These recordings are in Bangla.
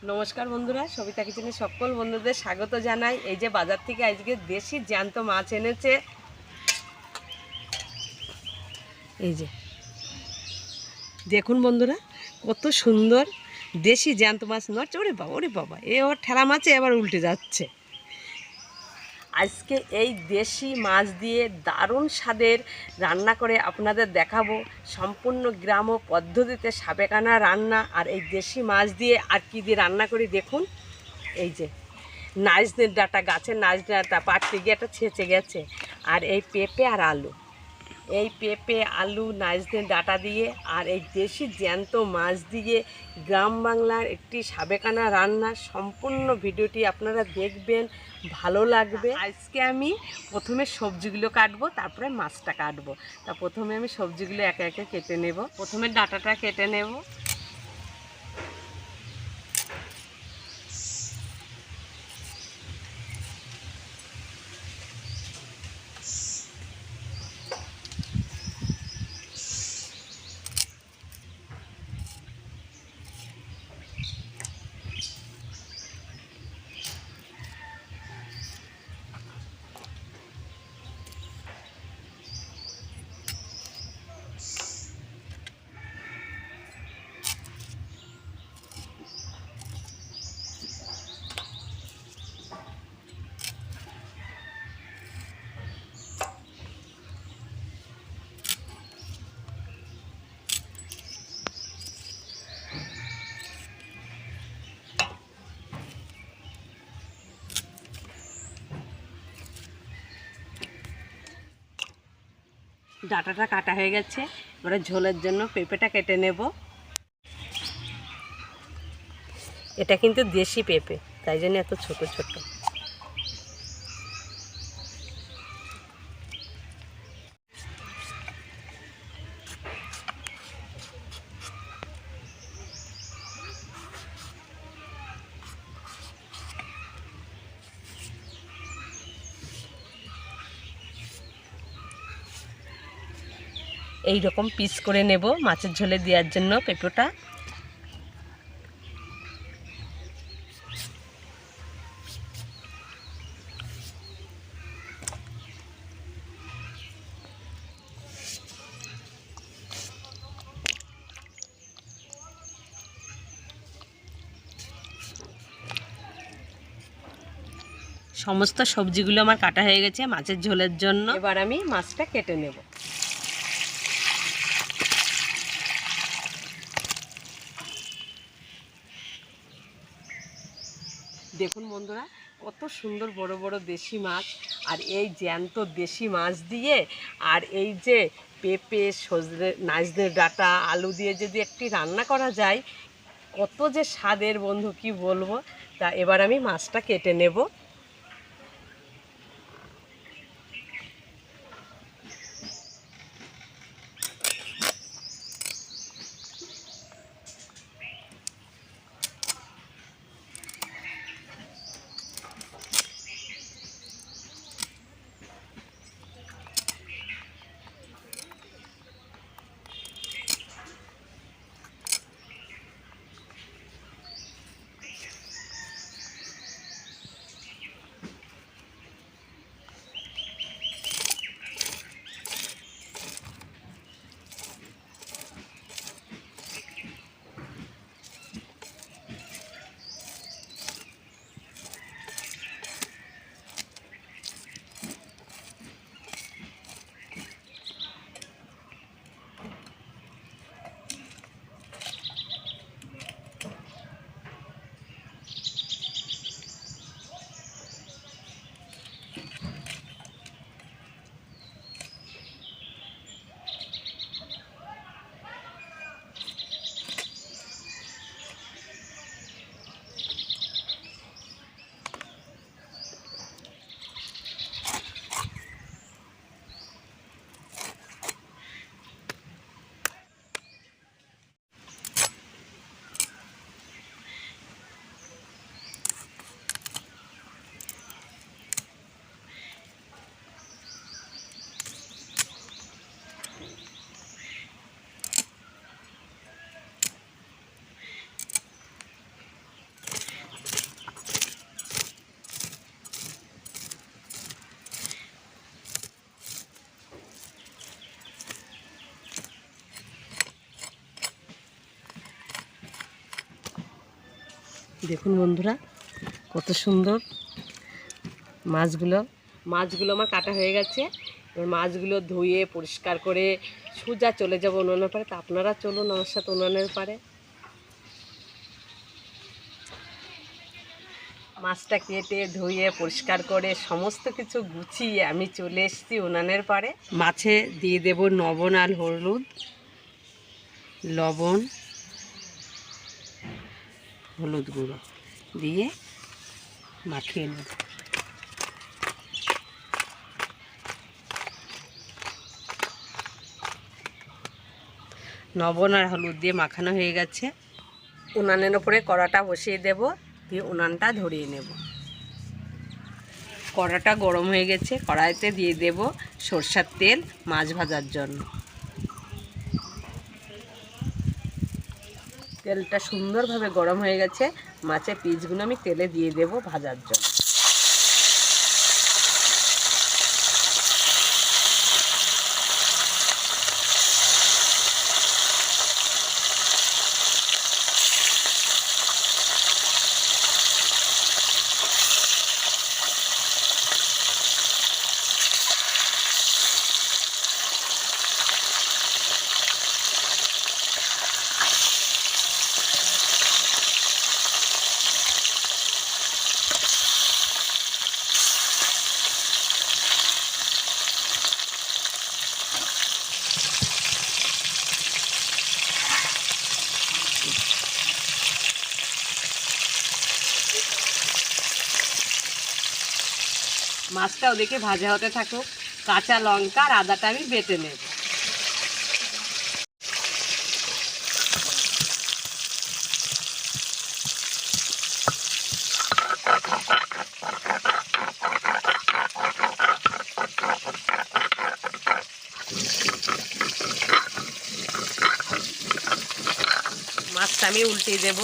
নমস্কার বন্ধুরা, সবিতা কিচেনে সকল বন্ধুদের স্বাগত জানাই। এই যে বাজার থেকে আজকে দেশি জ্যান্ত মাছ এনেছে, এই যে দেখুন বন্ধুরা, কত সুন্দর দেশি জ্যান্ত মাছ নড়ছে। ওরে বাবা, এ ওর ঠেলা মাছে আবার উল্টে যাচ্ছে। আজকে এই দেশি মাছ দিয়ে দারুণ স্বাদের রান্না করে আপনাদের দেখাবো। সম্পূর্ণ গ্রাম্য পদ্ধতিতে সাবেকানা রান্না। আর এই দেশি মাছ দিয়ে আর কি দিয়ে রান্না করি দেখুন। এই যে নাইজনের ডাঁটা, গাছের নাইজনের ডাঁটা পাড়তে গিয়ে একটা ছেঁচে গেছে। আর এই পেঁপে আর আলু, এই পেঁপে আলু নাইজনের ডাঁটা দিয়ে আর এই দেশি জ্যান্ত মাছ দিয়ে গ্রাম বাংলার একটি সাবেকানা রান্না। সম্পূর্ণ ভিডিওটি আপনারা দেখবেন, ভালো লাগবে। আজকে আমি প্রথমে সবজিগুলো কাটবো, তারপরে মাছটা কাটবো। তা প্রথমে আমি সবজিগুলো একে একে কেটে নেব। প্রথমে ডাঁটাটা কেটে নেব। ডাঁটাটা কাটা হয়ে গেছে, এবারে ঝোলের জন্য পেঁপেটা কেটে নেব। এটা কিন্তু দেশি পেঁপে, তাই জন্য এত ছোট ছোট। এই রকম পিস করে নেব মাছের ঝোলে দেওয়ার জন্য পেঁপেটা। সমস্ত সবজিগুলো আমার কাটা হয়ে গেছে মাছের ঝোলের জন্য। এবার আমি মাছটা কেটে নেব। দেখুন বন্ধুরা, কত সুন্দর বড় বড় দেশি মাছ। আর এই জ্যান্ত দেশি মাছ দিয়ে আর এই যে পেঁপে, সজনে, নাইজনের ডাঁটা, আলু দিয়ে যদি একটি রান্না করা যায়, কত যে স্বাদের বন্ধু, কি বলবো। তা এবার আমি মাছটা কেটে নেব। দেখুন বন্ধুরা কত সুন্দর মাছগুলো আমার কাটা হয়ে গেছে। এবার মাছগুলো ধুয়ে পরিষ্কার করে সোজা চলে যাব উনুনের পাড়ে। তা আপনারা চলুন আমার সাথে উনুনের পাড়ে। মাছটা কেটে ধুয়ে পরিষ্কার করে সমস্ত কিছু গুছিয়ে আমি চলে এসেছি উনানের পাড়ে। মাছে দিয়ে দেব লবণ আর হলুদ, লবণ হলুদ গুঁড়ো দিয়ে মাখিয়ে নেব। লবণ আর হলুদ দিয়ে মাখানো হয়ে গেছে। উনানের ওপরে কড়াটা বসিয়ে দেব, দিয়ে উনানটা ধরিয়ে নেব। কড়াটা গরম হয়ে গেছে, কড়াইতে দিয়ে দেব সরষের তেল মাছ ভাজার জন্য। তেলটা সুন্দরভাবে গরম হয়ে গেছে, মাছের পিসগুলো আমি তেলে দিয়ে দেব ভাজার জন্য। মাছটা ওদিকে ভাজা হতে থাকুক। কাঁচা লঙ্কা আর আদাটা আমি বেটে নেব। মাছটা আমি উল্টে দেব।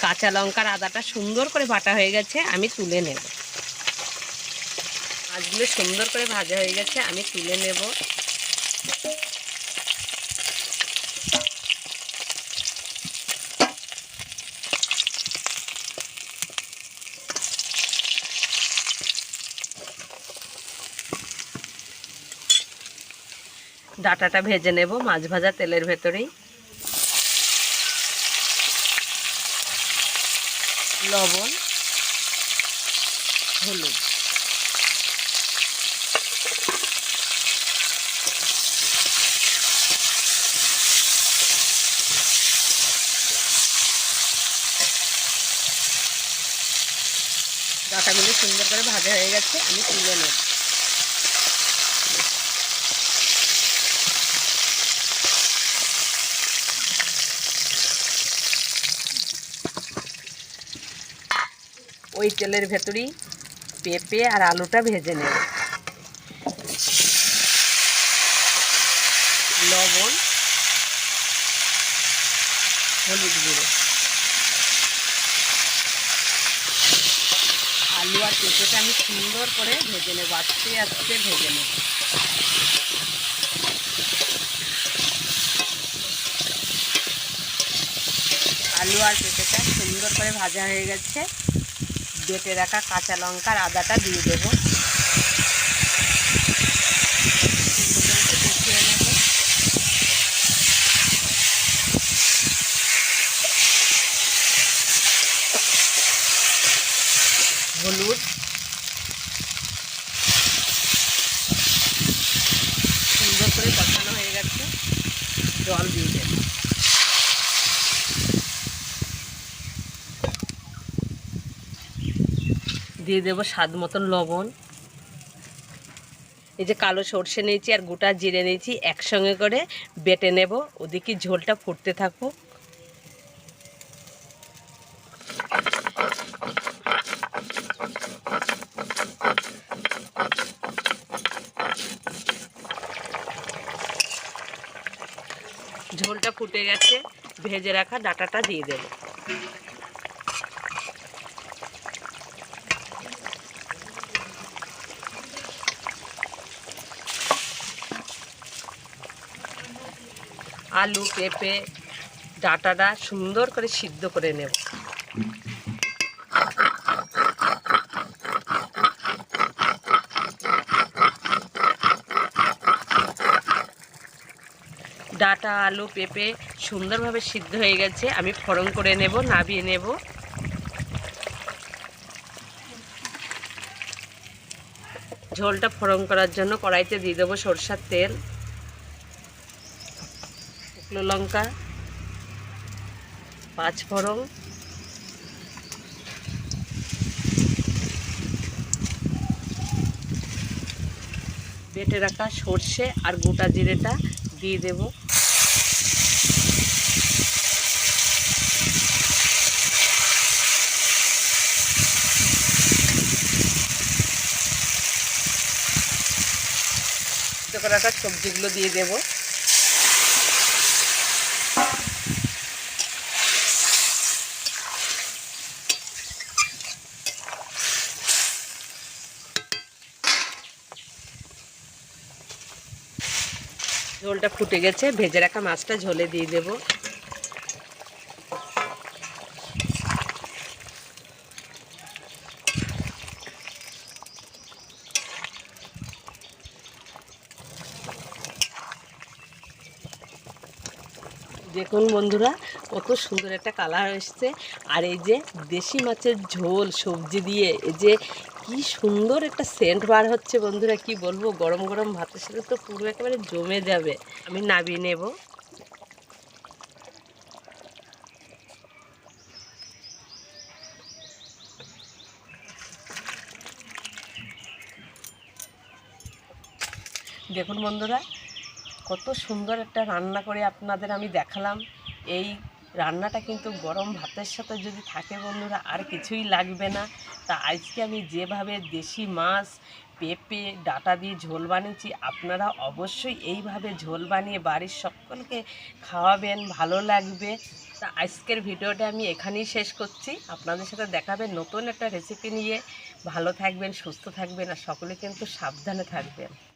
কাঁচা লঙ্কার আদাটা সুন্দর করে বাটা হয়ে গেছে, আমি তুলে নেব। মাছগুলো সুন্দর করে ভাজা হয়ে গেছে, আমি তুলে নেব। ডাটাটা ভেজে নেব মাছ ভাজা তেলের ভেতরেই। লবণ হলুদ ডাটাগুলো সুন্দর করে ভাজা হয়ে গেছে, আমি তুলে নেব। ওই তেলের ভেতরেই পেঁপে আর আলুটা ভেজে নেব। লবণ হলুদ গুঁড়ো, আলু আর পেঁপেটা আমি সুন্দর করে ভেজে নেব, আস্তে আস্তে ভেজে নেব। আলু আর পেঁপেটা সুন্দর করে ভাজা হয়ে গেছে, বেটে রাখা কাঁচা লঙ্কার আদাটা দিয়ে দেবো। হলুদ সুন্দর করে কষানো হয়ে গেছে, জল দিয়ে দেব। দিয়ে দেব স্বাদ মতন লবণ। এই যে কালো সর্ষে নিয়েছি আর গোটা জিরে নিয়েছি, একসঙ্গে করে বেটে নেব। ওদিকে ঝোলটা ফুটতে থাকুক। ঝোলটা ফুটে গেছে, ভেজে রাখা ডাঁটাটা দিয়ে দেব। আলু পেঁপে ডাঁটাটা সুন্দর করে সিদ্ধ করে নেব। ডাঁটা আলু পেঁপে সুন্দরভাবে সিদ্ধ হয়ে গেছে, আমি ফোড়ন করে নেব, নাবিয়ে নেব। ঝোলটা ফোড়ন করার জন্য কড়াইতে দিয়ে দেবো সরষের তেল, শুকনো লঙ্কা, পাঁচ ফোড়ন, বেটে রাখা সর্ষে আর গোটা জিরেটা দিয়ে দেব। সিদ্ধ করে রাখা সবজিগুলো দিয়ে দেব। ঝোলটা ফুটে গেছে, ভেজে রাখা মাছটা ঝোলে দিয়ে দেব। দেখুন বন্ধুরা, কত সুন্দর একটা কালার এসছে। আর এই যে দেশি মাছের ঝোল সবজি দিয়ে, এই যে কি সুন্দর একটা সেন্ট বার হচ্ছে বন্ধুরা, কি বলবো, গরম গরম ভাতের সাথে তো পুরো একেবারে জমে যাবে। আমি নাবিয়ে নেব। দেখুন বন্ধুরা, কত সুন্দর একটা রান্না করে আপনাদের আমি দেখালাম। এই রান্নাটা কিন্তু গরম ভাতের সাথে যদি থাকে বন্ধুরা, আর কিছুই লাগবে না। তা আজকে আমি যেভাবে দেশি মাছ পেঁপে ডাঁটা দিয়ে ঝোল বানিয়েছি, আপনারা অবশ্যই এইভাবে ঝোল বানিয়ে বাড়ির সকলকে খাওয়াবেন, ভালো লাগবে। তা আজকের ভিডিওটা আমি এখানেই শেষ করছি। আপনাদের সাথে দেখাবেন নতুন একটা রেসিপি নিয়ে। ভালো থাকবেন, সুস্থ থাকবেন, আর সকলে কিন্তু সাবধানে থাকবেন।